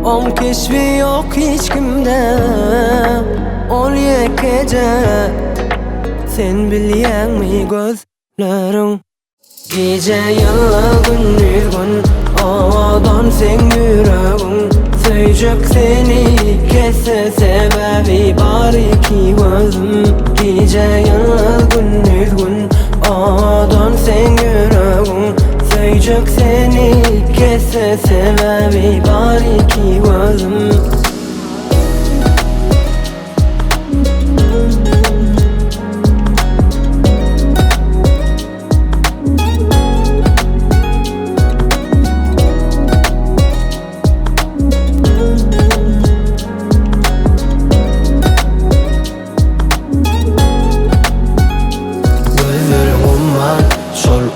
On keşfi yok hiç kimde, ol yekece. Sen bilyen mi gözlerin? Gece yalla gündüz gün, odan sen yüreğin. Söyleyecek seni kesse sebebi var iki gözüm. Gece yalla gündüz gün, odan sen yüreğin. Söyleyecek seni kesse sebebi var iki gözüm.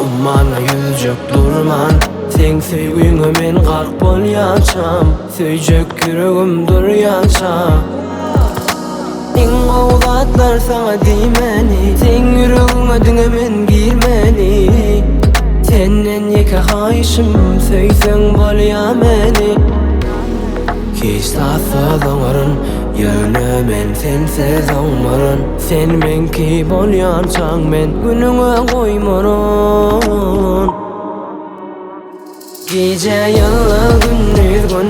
Ummana yüzecek durman. Sen sevgini men gark bolyansam, söyleyecek yüreğimdir yansa. En ovlatlar sana diymeni, sen yüreğime dingemen girmeni. Senden yeke hayşim, söylesen bolya meni. Kistasa dağırın, yönümen sensiz olmarın. Sen menki bolyansan men gününe koymarın. Gece yalla gündüz gün,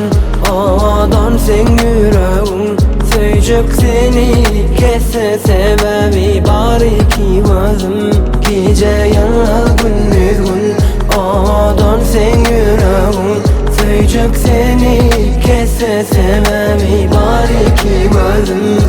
odan sen yüreğin. Söyleyecek seni kesse sebebi var iki gözüm. Gece yalla gündüz gün, odan sen yüreğin. Söyleyecek seni kesse sebebi var iki gözüm.